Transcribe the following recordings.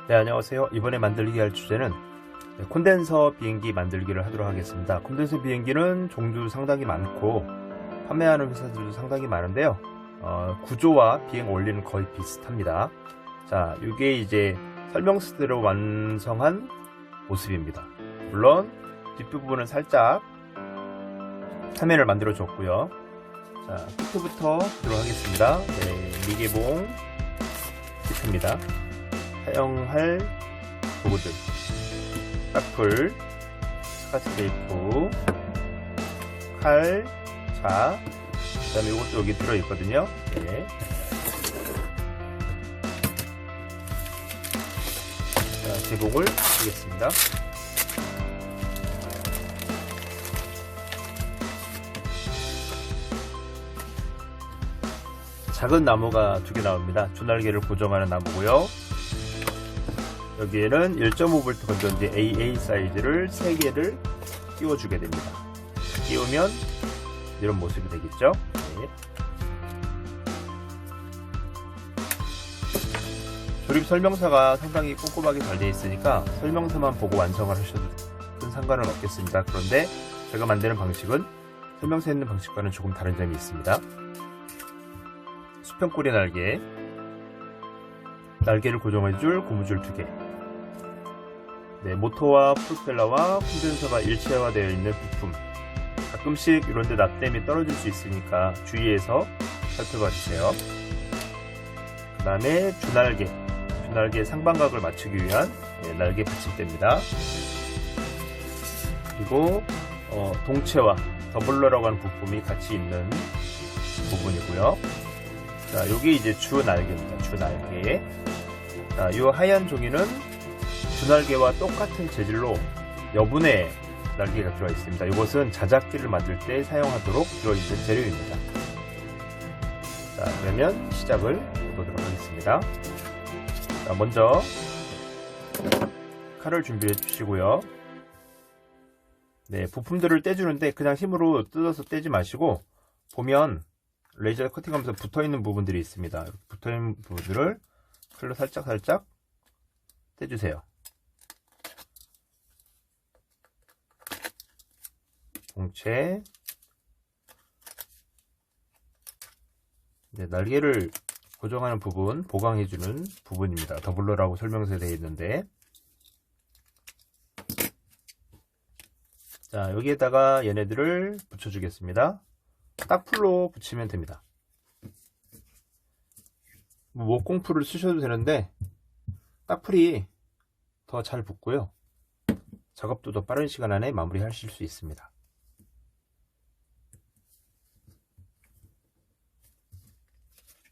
네, 안녕하세요. 이번에 만들기 할 주제는 콘덴서 비행기 만들기를 하도록 하겠습니다. 콘덴서 비행기는 종류 상당히 많고 판매하는 회사들도 상당히 많은데요. 구조와 비행 원리는 거의 비슷합니다. 자, 이게 이제 설명서대로 완성한 모습입니다. 물론 뒷부분은 살짝 화면을 만들어 줬고요. 자, 키트부터 보도록 하겠습니다. 네, 미개봉 키트입니다. 사용할 도구들, 딱풀, 스카치 테이프, 칼, 자, 그 다음에 이것도 여기 들어있거든요. 네. 자, 제목을 하겠습니다. 작은 나무가 2개 나옵니다. 주날개를 고정하는 나무고요. 여기에는 1.5V 건전지 AA 사이즈를 3개를 끼워주게 됩니다. 끼우면 이런 모습이 되겠죠. 네. 조립 설명서가 상당히 꼼꼼하게 잘 되어 있으니까 설명서만 보고 완성을 하셔도 상관은 없겠습니다. 그런데 제가 만드는 방식은 설명서에 있는 방식과는 조금 다른 점이 있습니다. 수평꼬리 날개를 고정해줄 고무줄 2개, 네, 모터와 프로펠러와 콘덴서가 일체화되어 있는 부품. 가끔씩 이런데 납땜이 떨어질 수 있으니까 주의해서 살펴봐 주세요. 그 다음에 주날개 상방각을 맞추기 위한 날개 받침대입니다. 그리고 동체와 더블러라고 하는 부품이 같이 있는 부분이고요. 자, 여기 이제 주날개입니다. 주날개. 자, 이 하얀 종이는 주날개와 똑같은 재질로 여분의 날개가 들어 있습니다. 이것은 자작기를 만들 때 사용하도록 들어있는 재료입니다. 자, 그러면 시작을 해보도록 하겠습니다. 자, 먼저 칼을 준비해 주시고요. 네, 부품들을 떼주는데 그냥 힘으로 뜯어서 떼지 마시고, 보면 레이저 커팅하면서 붙어있는 부분들이 있습니다. 이렇게 붙어있는 부분들을 칼로 살짝 떼주세요. 동체, 네, 날개를 고정하는 부분, 보강해주는 부분입니다. 더블러라고 설명서에 되어 있는데, 자, 여기에다가 얘네들을 붙여주겠습니다. 딱풀로 붙이면 됩니다. 목공풀을 쓰셔도 되는데 딱풀이 더 잘 붙고요, 작업도 더 빠른 시간 안에 마무리 하실 수 있습니다.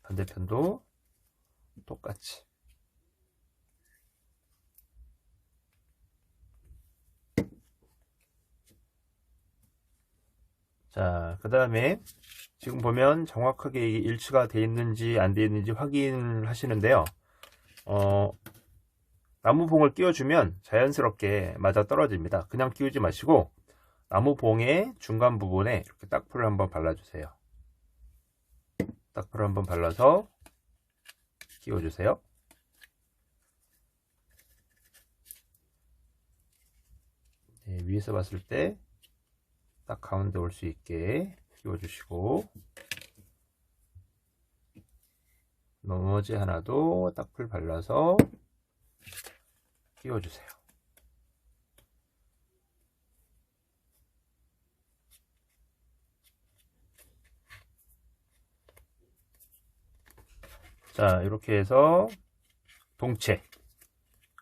반대편도 똑같이. 자, 그 다음에 지금 보면 정확하게 이게 일치가 되어 있는지 안 되어 있는지 확인을 하시는데요. 나무봉을 끼워주면 자연스럽게 맞아 떨어집니다. 그냥 끼우지 마시고 나무봉의 중간 부분에 이렇게 딱풀을 한번 발라주세요. 딱풀을 한번 발라서 끼워주세요. 네, 위에서 봤을 때 딱 가운데 올 수 있게 끼워주시고, 나머지 하나도 딱풀 발라서 끼워주세요. 자, 이렇게 해서 동체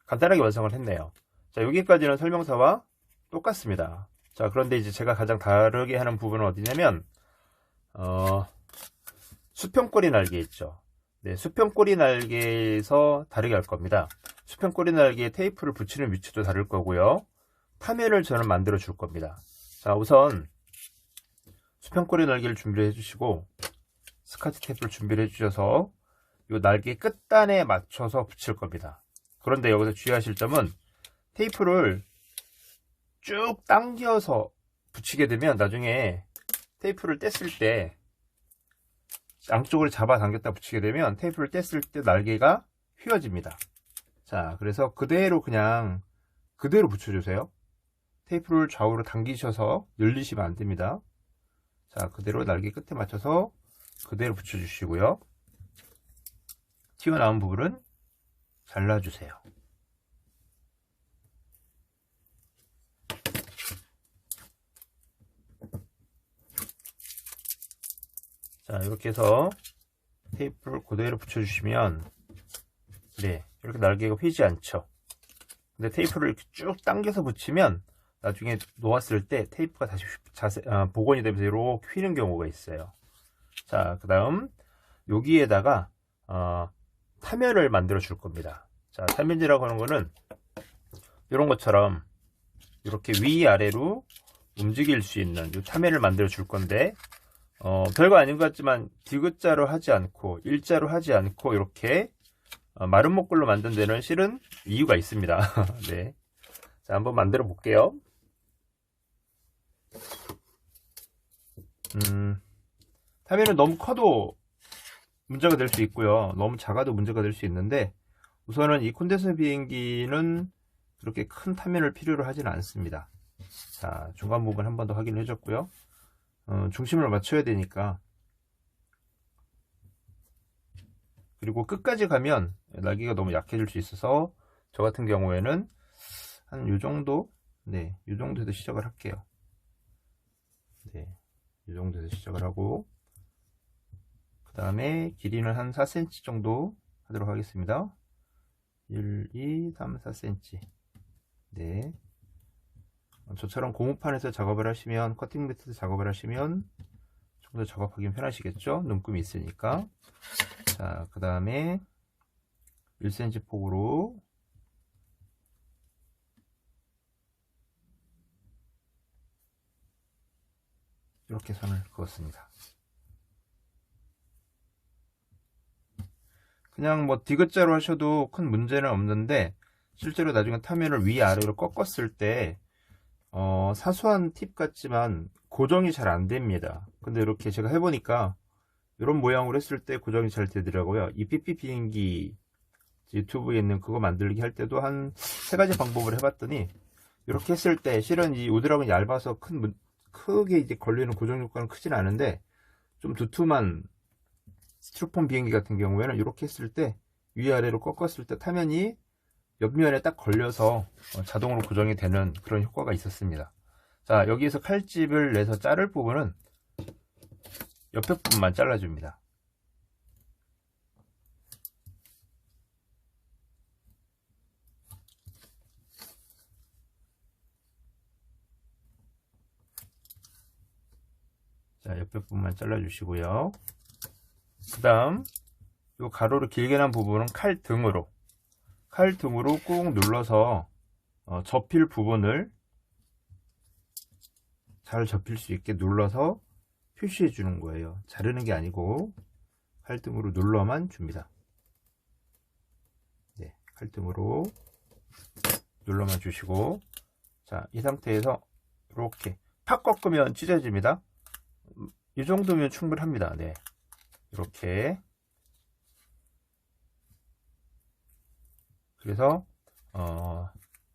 간단하게 완성을 했네요. 자, 여기까지는 설명서와 똑같습니다. 자, 그런데 이제 제가 가장 다르게 하는 부분은 어디냐면, 수평꼬리 날개 있죠. 네, 수평꼬리 날개에서 다르게 할 겁니다. 수평꼬리 날개에 테이프를 붙이는 위치도 다를 거고요. 타면을 저는 만들어 줄 겁니다. 자, 우선 수평꼬리 날개를 준비를 해주시고, 스카치 테이프를 준비를 해주셔서 이 날개 끝단에 맞춰서 붙일 겁니다. 그런데 여기서 주의하실 점은, 테이프를 쭉 당겨서 붙이게 되면 나중에 테이프를 뗐을 때 양쪽을 잡아 당겼다 붙이게 되면 테이프를 뗐을 때 날개가 휘어집니다. 자, 그래서 그대로 그냥 그대로 붙여주세요. 테이프를 좌우로 당기셔서 늘리시면 안 됩니다. 자, 그대로 날개 끝에 맞춰서 그대로 붙여주시고요. 튀어나온 부분은 잘라주세요. 자, 이렇게 해서 테이프를 그대로 붙여주시면 네, 이렇게 날개가 휘지 않죠. 근데 테이프를 이렇게 쭉 당겨서 붙이면 나중에 놓았을 때 테이프가 다시 복원이 되면서 이렇게 휘는 경우가 있어요. 자, 그 다음 여기에다가 타면을 만들어 줄 겁니다. 자, 타면이라고 하는 거는 이런 것처럼 이렇게 위아래로 움직일 수 있는 이 타면을 만들어 줄 건데 별거 아닌 것 같지만 디귿자로 하지 않고 일자로 하지 않고 이렇게 마른 목걸로 만든 데는 실은 이유가 있습니다. 네. 자, 한번 만들어 볼게요. 타면은 너무 커도 문제가 될 수 있고요. 너무 작아도 문제가 될 수 있는데 우선은 이 콘덴서 비행기는 그렇게 큰 타면을 필요로 하지는 않습니다. 자, 중간 부분 한 번 더 확인해 줬고요. 중심을 맞춰야 되니까. 그리고 끝까지 가면 날개가 너무 약해질 수 있어서 저 같은 경우에는 한 요 정도, 네, 요 정도에서 시작을 할게요. 네, 요 정도에서 시작을 하고 그 다음에 길이는 한 4cm 정도 하도록 하겠습니다. 1, 2, 3, 4cm. 네. 저처럼 고무판에서 작업을 하시면, 커팅 매트에서 작업을 하시면 좀 더 작업하기 편하시겠죠? 눈금이 있으니까. 자, 그 다음에 1cm 폭으로 이렇게 선을 그었습니다. 그냥 뭐 디귿자로 하셔도 큰 문제는 없는데 실제로 나중에 타면을 위아래로 꺾었을 때 사소한 팁 같지만 고정이 잘 안 됩니다. 근데 이렇게 제가 해보니까 이런 모양으로 했을 때 고정이 잘 되더라고요. 이 PP 비행기 유튜브에 있는 그거 만들기 할 때도 한 3가지 방법을 해봤더니 이렇게 했을 때 실은 이 우드락은 얇아서 크게 이제 걸리는 고정 효과는 크진 않은데 좀 두툼한 스티로폼 비행기 같은 경우에는 이렇게 했을 때 위아래로 꺾었을 때 타면이 옆면에 딱 걸려서 자동으로 고정이 되는 그런 효과가 있었습니다. 자, 여기에서 칼집을 내서 자를 부분은 옆에 부분만 잘라줍니다. 자, 옆에 부분만 잘라주시고요. 그 다음 이 가로로 길게 난 부분은 칼등으로 꾹 눌러서 접힐 부분을 잘 접힐 수 있게 눌러서 표시해 주는 거예요. 자르는 게 아니고 칼등으로 눌러만 줍니다. 네, 칼등으로 눌러만 주시고, 자, 이 상태에서 이렇게 팍 꺾으면 찢어집니다. 이 정도면 충분합니다. 네, 이렇게. 그래서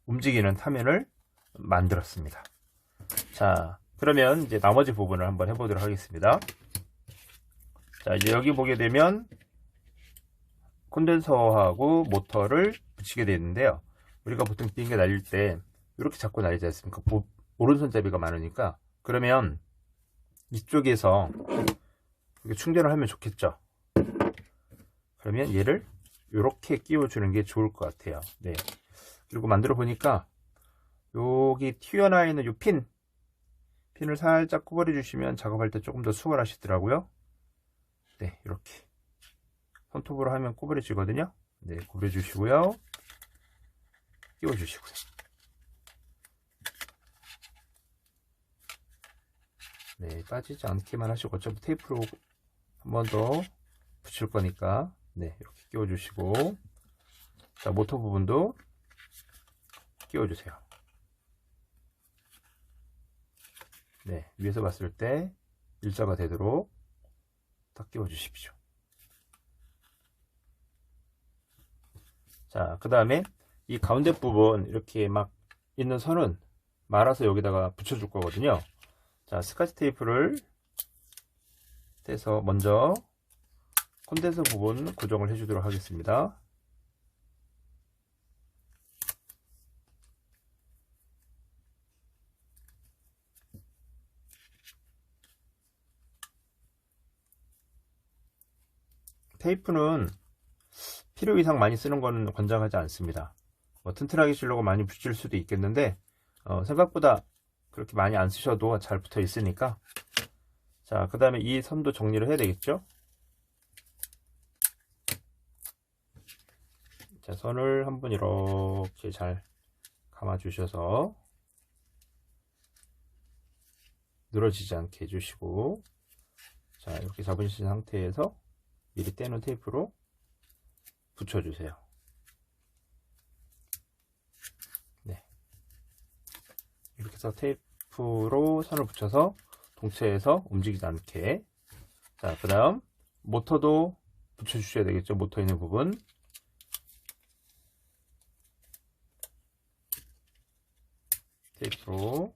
움직이는 타면을 만들었습니다. 자, 그러면 이제 나머지 부분을 한번 해보도록 하겠습니다. 자, 이제 여기 보게 되면 콘덴서하고 모터를 붙이게 되는데요. 우리가 보통 비행기 날릴 때 이렇게 잡고 날리지 않습니까? 오른손잡이가 많으니까. 그러면 이쪽에서 충전을 하면 좋겠죠. 그러면 얘를 이렇게 끼워주는 게 좋을 것 같아요. 네. 그리고 만들어 보니까 여기 튀어나와 있는 이 핀을 살짝 구부려 주시면 작업할 때 조금 더 수월하시더라고요. 네, 이렇게 손톱으로 하면 구부려지거든요. 네, 구부려 주시고요. 끼워 주시고요. 네, 빠지지 않게만 하시고 어차피 테이프로 한 번 더 붙일 거니까 네, 이렇게 끼워 주시고, 자, 모터 부분도 끼워 주세요. 네, 위에서 봤을 때 일자가 되도록 딱 끼워 주십시오. 자, 그 다음에 이 가운데 부분 이렇게 막 있는 선은 말아서 여기다가 붙여줄 거거든요. 자, 스카치 테이프를 떼서 먼저 콘덴서 부분 고정을 해주도록 하겠습니다. 테이프는 필요 이상 많이 쓰는 건 권장하지 않습니다. 튼튼하게 쓰려고 많이 붙일 수도 있겠는데 생각보다 그렇게 많이 안 쓰셔도 잘 붙어 있으니까. 자, 그 다음에 이 선도 정리를 해야 되겠죠. 자, 선을 한번 이렇게 잘 감아 주셔서 늘어지지 않게 해주시고, 자, 이렇게 잡으신 상태에서 미리 떼는 테이프로 붙여주세요. 네, 이렇게 해서 테이프로 선을 붙여서 동체에서 움직이지 않게. 자, 그 다음 모터도 붙여주셔야 되겠죠. 모터 있는 부분 테이프로.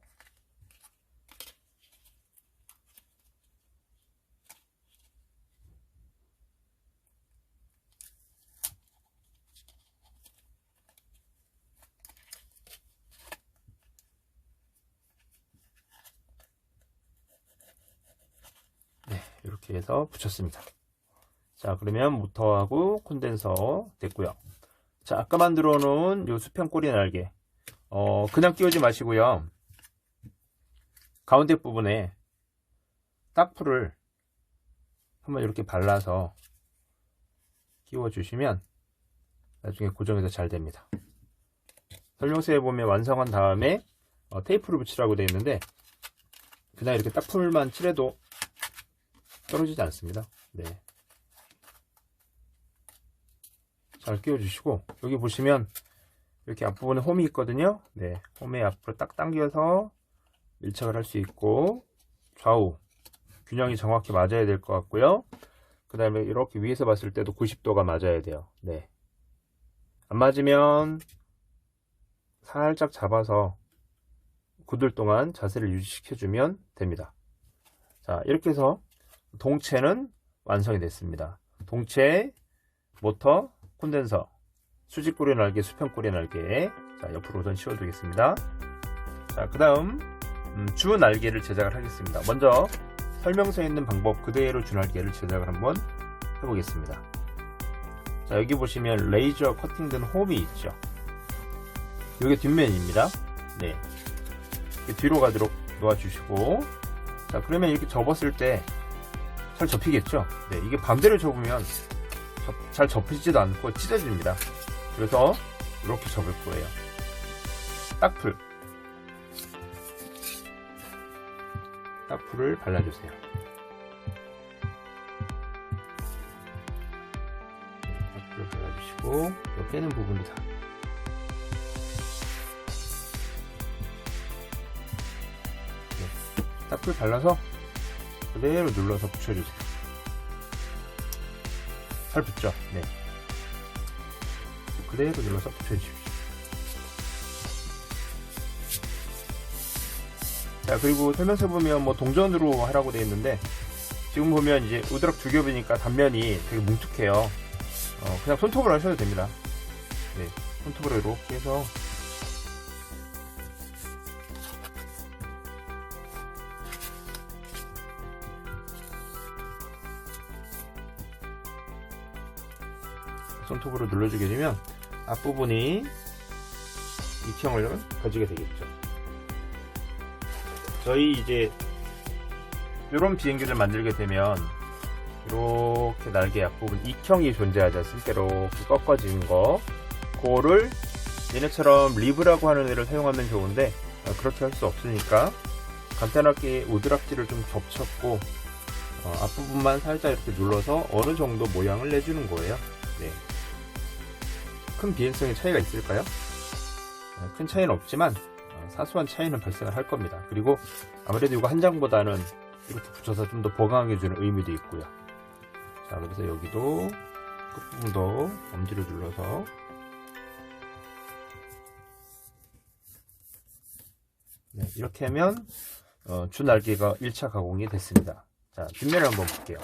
네, 이렇게 해서 붙였습니다. 자, 그러면 모터하고 콘덴서 됐고요. 자, 아까 만들어 놓은 요 수평 꼬리 날개 그냥 끼우지 마시고요. 가운데 부분에 딱풀을 한번 이렇게 발라서 끼워 주시면 나중에 고정해서 잘 됩니다. 설명서에 보면 완성한 다음에 테이프를 붙이라고 되어 있는데 그냥 이렇게 딱풀만 칠해도 떨어지지 않습니다. 네, 잘 끼워 주시고, 여기 보시면 이렇게 앞부분에 홈이 있거든요. 네, 홈에 앞으로 딱 당겨서 밀착을 할 수 있고, 좌우 균형이 정확히 맞아야 될 것 같고요. 그 다음에 이렇게 위에서 봤을 때도 90도가 맞아야 돼요. 네, 안 맞으면 살짝 잡아서 굳을 동안 자세를 유지시켜주면 됩니다. 자, 이렇게 해서 동체는 완성이 됐습니다. 동체, 모터, 콘덴서, 수직꼬리 날개, 수평꼬리 날개. 자, 옆으로 우선 씌워두겠습니다. 자, 그 다음 주 날개를 제작을 하겠습니다. 먼저 설명서에 있는 방법 그대로 주 날개를 제작을 한번 해보겠습니다. 자, 여기 보시면 레이저 커팅된 홈이 있죠. 이게 뒷면입니다. 네, 이렇게 뒤로 가도록 놓아주시고, 자, 그러면 이렇게 접었을 때 잘 접히겠죠. 네, 이게 반대로 접으면 잘 접히지도 않고 찢어집니다. 그래서 이렇게 접을 거예요. 딱풀을 발라주세요. 딱풀을 발라주시고, 이 빼는 부분도 다. 네, 딱풀 발라서 그대로 눌러서 붙여주세요. 잘 붙죠? 네, 그대로 눌러서 붙여주십시오. 자, 그리고 설명서 보면 뭐 동전으로 하라고 되어 있는데, 지금 보면 이제 우드락 두 겹이니까 단면이 되게 뭉툭해요. 그냥 손톱으로 하셔도 됩니다. 네, 손톱으로 이렇게 해서 손톱으로 눌러주게 되면 앞부분이 익형을 가지게 되겠죠. 저희 이제 이런 비행기를 만들게 되면 이렇게 날개 앞부분 익형이 존재하지 않습니까? 이렇게 꺾어진 거, 그거를 얘네처럼 리브라고 하는 애를 사용하면 좋은데 그렇게 할 수 없으니까 간단하게 우드락지를 좀 겹쳤고 앞부분만 살짝 이렇게 눌러서 어느 정도 모양을 내주는 거예요. 네, 큰 비행성의 차이가 있을까요? 큰 차이는 없지만 사소한 차이는 발생을 할 겁니다. 그리고 아무래도 이거 한 장보다는 이렇게 붙여서 좀 더 보강해 주는 의미도 있고요. 자, 그래서 여기도 끝부분도 엄지를 눌러서 네, 이렇게 하면 주날개가 1차 가공이 됐습니다. 자, 뒷면을 한번 볼게요.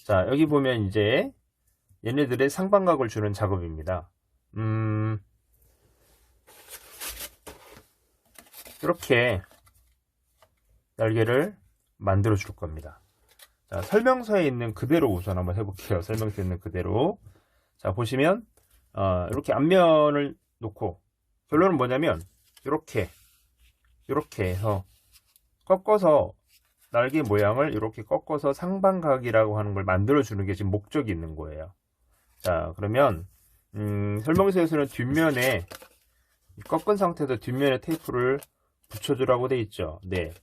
자, 여기 보면 이제 얘네들의 상방각을 주는 작업입니다. 이렇게 날개를 만들어 줄 겁니다. 자, 설명서에 있는 그대로 우선 한번 해볼게요. 설명서에 있는 그대로. 자, 보시면 이렇게 앞면을 놓고 결론은 뭐냐면 이렇게 해서 꺾어서 날개 모양을 이렇게 꺾어서 상방각이라고 하는 걸 만들어 주는 게 지금 목적이 있는 거예요. 자, 그러면 설명서에서는 뒷면에 꺾은 상태에서 뒷면에 테이프를 붙여주라고 돼 있죠. 네.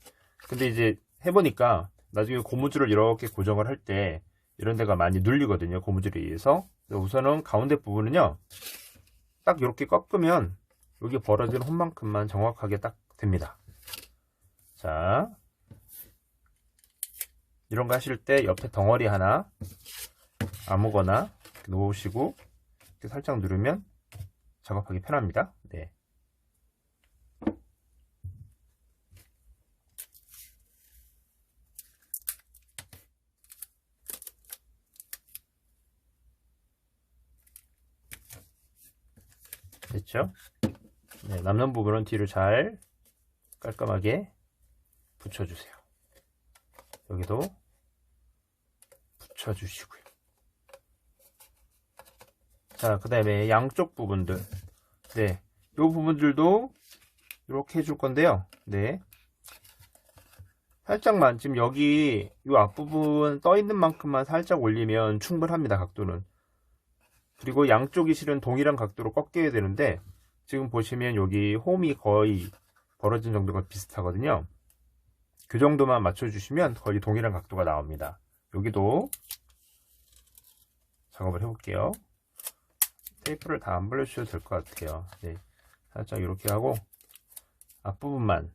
근데 이제 해보니까 나중에 고무줄을 이렇게 고정을 할 때 이런 데가 많이 눌리거든요. 고무줄에 의해서. 우선은 가운데 부분은요, 딱 이렇게 꺾으면 여기 벌어진 홈만큼만 정확하게 딱 됩니다. 자, 이런 거 하실 때 옆에 덩어리 하나 아무거나 놓으시고 이렇게 살짝 누르면 작업하기 편합니다. 네. 됐죠? 네, 남는 부분은 뒤로 잘 깔끔하게 붙여주세요. 여기도 붙여주시고요. 자, 그 다음에 양쪽 부분들. 네, 이 부분들도 이렇게 해줄 건데요. 네, 살짝만 지금 여기 이 앞부분 떠 있는 만큼만 살짝 올리면 충분합니다. 각도는. 그리고 양쪽이 실은 동일한 각도로 꺾여야 되는데 지금 보시면 여기 홈이 거의 벌어진 정도가 비슷하거든요. 그 정도만 맞춰주시면 거의 동일한 각도가 나옵니다. 여기도 작업을 해볼게요. 테이프를 다 안 벌려주셔도 될 것 같아요. 네, 살짝 이렇게 하고 앞부분만.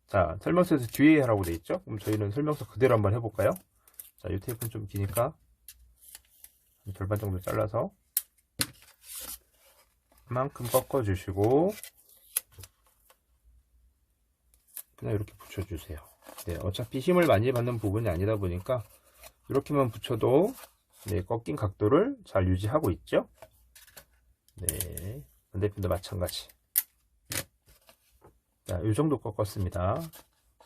자, 설명서에서 뒤에 하라고 돼 있죠? 그럼 저희는 설명서 그대로 한번 해볼까요? 자, 이 테이프는 좀 기니까 절반 정도 잘라서 만큼 꺾어 주시고 그냥 이렇게 붙여주세요. 네, 어차피 힘을 많이 받는 부분이 아니다 보니까 이렇게만 붙여도 네, 꺾인 각도를 잘 유지하고 있죠. 네, 반대편도 마찬가지. 자, 이 정도 꺾었습니다.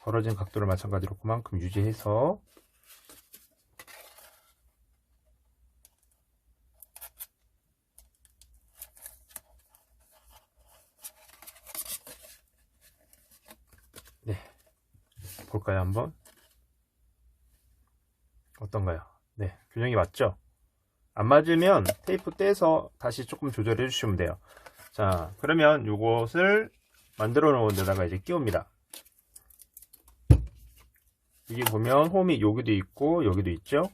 벌어진 각도를 마찬가지로 그만큼 유지해서 네, 볼까요 한번? 어떤가요? 네, 균형이 맞죠? 안 맞으면 테이프 떼서 다시 조금 조절해 주시면 돼요. 자, 그러면 이것을 만들어 놓은 데다가 이제 끼웁니다. 여기 보면 홈이 여기도 있고 여기도 있죠.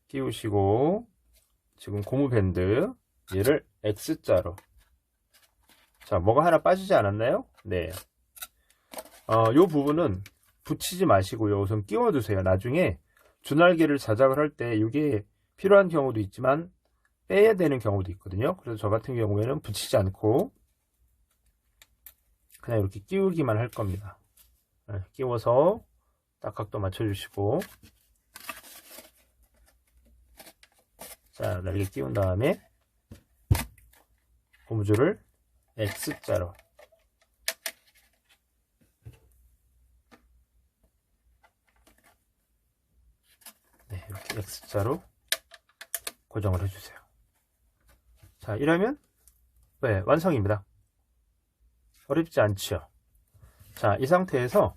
끼우시고 지금 고무 밴드 얘를 X자로. 자, 뭐가 하나 빠지지 않았나요? 네. 요 부분은 붙이지 마시고요. 우선 끼워두세요. 나중에 주날개를 자작을 할 때 이게 필요한 경우도 있지만 빼야 되는 경우도 있거든요. 그래서 저 같은 경우에는 붙이지 않고 그냥 이렇게 끼우기만 할 겁니다. 네, 끼워서 딱 각도 맞춰주시고 자, 날개 끼운 다음에 고무줄을 X자로 네, 이렇게 X자로 고정을 해주세요. 자, 이러면 네, 완성입니다. 어렵지 않죠? 자, 이 상태에서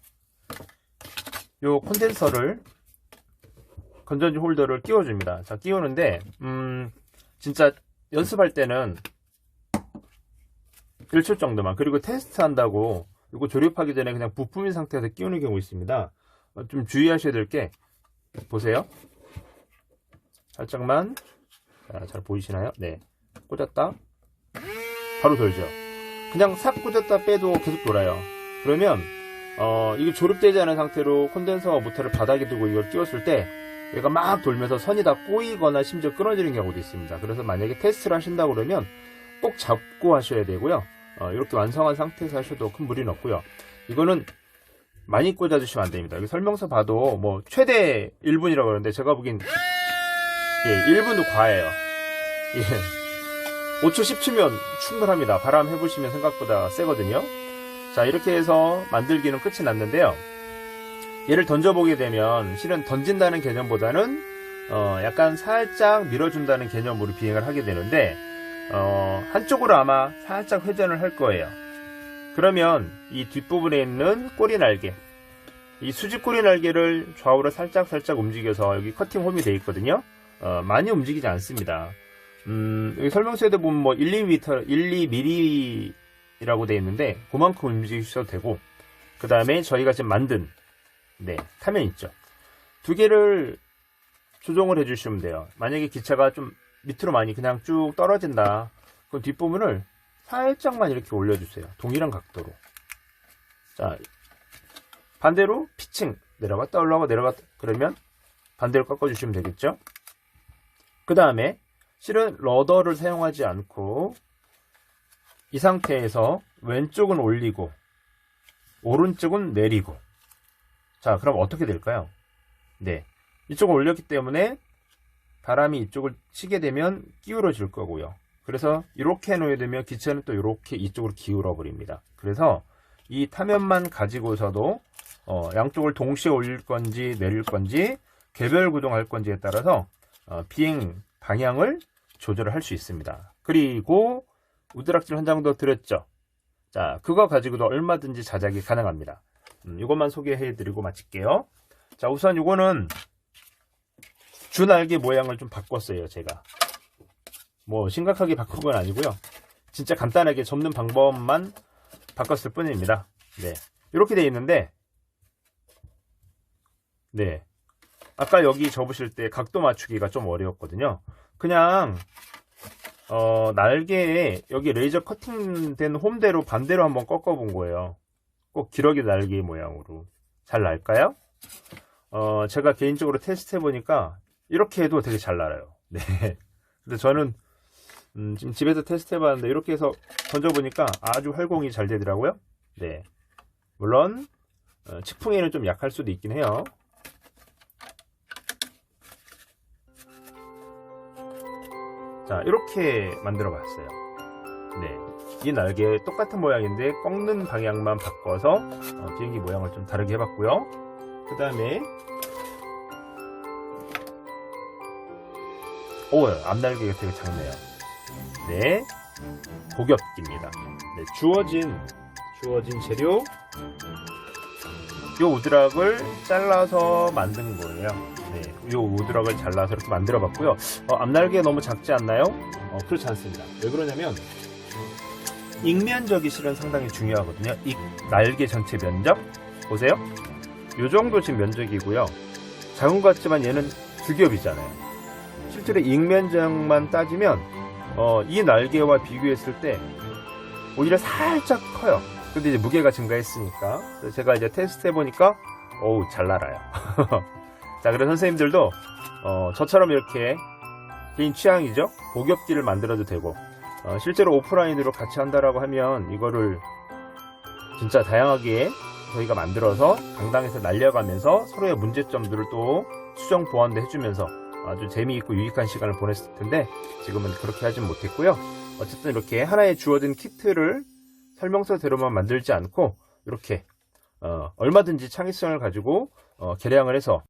요 콘덴서를 건전지 홀더를 끼워줍니다. 자, 끼우는데 진짜 연습할 때는 1초 정도만, 그리고 테스트 한다고 이거 조립하기 전에 그냥 부품인 상태에서 끼우는 경우 있습니다. 좀 주의하셔야 될 게 보세요. 살짝만. 자, 잘 보이시나요? 네, 꽂았다 바로 돌죠. 그냥 싹 꽂았다 빼도 계속 돌아요. 그러면 이게 조립되지 않은 상태로 콘덴서 모터를 바닥에 두고 이걸 끼웠을 때 얘가 막 돌면서 선이 다 꼬이거나 심지어 끊어지는 경우도 있습니다. 그래서 만약에 테스트를 하신다고 그러면 꼭 잡고 하셔야 되고요. 이렇게 완성한 상태에서 하셔도 큰 무리는 없고요. 이거는 많이 꽂아주시면 안됩니다. 여기 설명서 봐도 뭐 최대 1분이라고 그러는데 제가 보기엔 1분도 과해요. 5초 10초면 충분합니다. 바람 해보시면 생각보다 세거든요. 자, 이렇게 해서 만들기는 끝이 났는데요. 얘를 던져보게 되면 실은 던진다는 개념보다는 약간 살짝 밀어준다는 개념으로 비행을 하게 되는데 한쪽으로 아마 살짝 회전을 할 거예요. 그러면 이 뒷부분에 있는 꼬리 날개, 이 수직 꼬리 날개를 좌우로 살짝 움직여서 여기 커팅 홈이 되어 있거든요. 많이 움직이지 않습니다. 여기 설명서에도 보면 뭐 2mm라고 되어 있는데 그만큼 움직이셔도 되고, 그 다음에 저희가 지금 만든 타면 있죠. 두 개를 조정을 해주시면 돼요. 만약에 기차가 좀 밑으로 많이 그냥 쭉 떨어진다, 그럼 뒷부분을 살짝만 이렇게 올려주세요. 동일한 각도로. 자, 반대로 피칭 내려갔다 올라가 내려갔다, 그러면 반대로 꺾어주시면 되겠죠. 그 다음에 실은 러더를 사용하지 않고 이 상태에서 왼쪽은 올리고 오른쪽은 내리고, 자, 그럼 어떻게 될까요? 이쪽을 올렸기 때문에 바람이 이쪽을 치게 되면 기울어질 거고요. 그래서 이렇게 해놓게 되면 기체는 또 이렇게 이쪽으로 기울어 버립니다. 그래서 이 타면만 가지고서도 양쪽을 동시에 올릴 건지 내릴 건지 개별 구동할 건지에 따라서 비행 방향을 조절을 할 수 있습니다. 그리고 우드락질 한 장 더 드렸죠. 자, 그거 가지고도 얼마든지 자작이 가능합니다. 이것만 소개해 드리고 마칠게요. 자, 우선 이거는 주날개 모양을 좀 바꿨어요. 제가 뭐 심각하게 바꾼 건 아니고요. 진짜 간단하게 접는 방법만 바꿨을 뿐입니다. 이렇게 되어 있는데, 아까 여기 접으실 때 각도 맞추기가 좀 어려웠거든요. 그냥 날개에 여기 레이저 커팅된 홈대로 반대로 한번 꺾어 본 거예요. 꼭 기러기 날개 모양으로. 잘 날까요? 제가 개인적으로 테스트 해보니까 이렇게 해도 되게 잘 날아요. 근데 저는 지금 집에서 테스트 해봤는데 이렇게 해서 던져보니까 아주 활공이 잘 되더라고요. 물론 측풍에는 좀 약할 수도 있긴 해요. 자, 이렇게 만들어 봤어요. 이 날개 똑같은 모양인데 꺾는 방향만 바꿔서 비행기 모양을 좀 다르게 해봤고요. 그 다음에 앞날개가 되게 작네요. 고겹기입니다. 주어진 재료, 요 우드락을 잘라서 만든 거예요. 요 우드락을 잘라서 이렇게 만들어 봤고요. 앞날개 너무 작지 않나요? 그렇지 않습니다. 왜 그러냐면 익면적이 실은 상당히 중요하거든요. 이 날개 전체 면적 보세요. 요 정도 지금 면적이고요. 작은 것 같지만 얘는 두 겹이잖아요. 실제로 익면적만 따지면 이 날개와 비교했을 때 오히려 살짝 커요. 근데 이제 무게가 증가했으니까. 그래서 제가 이제 테스트 해보니까 잘 날아요. 자, 그래서 선생님들도 저처럼 이렇게 개인 취향이죠. 고겹기를 만들어도 되고, 실제로 오프라인으로 같이 한다라고 하면 이거를 진짜 다양하게 저희가 만들어서 강당에서 날려가면서 서로의 문제점들을 또 수정 보완도 해주면서 아주 재미있고 유익한 시간을 보냈을 텐데, 지금은 그렇게 하진 못했고요. 어쨌든 이렇게 하나의 주어진 키트를 설명서대로만 만들지 않고 이렇게 얼마든지 창의성을 가지고 개량을 해서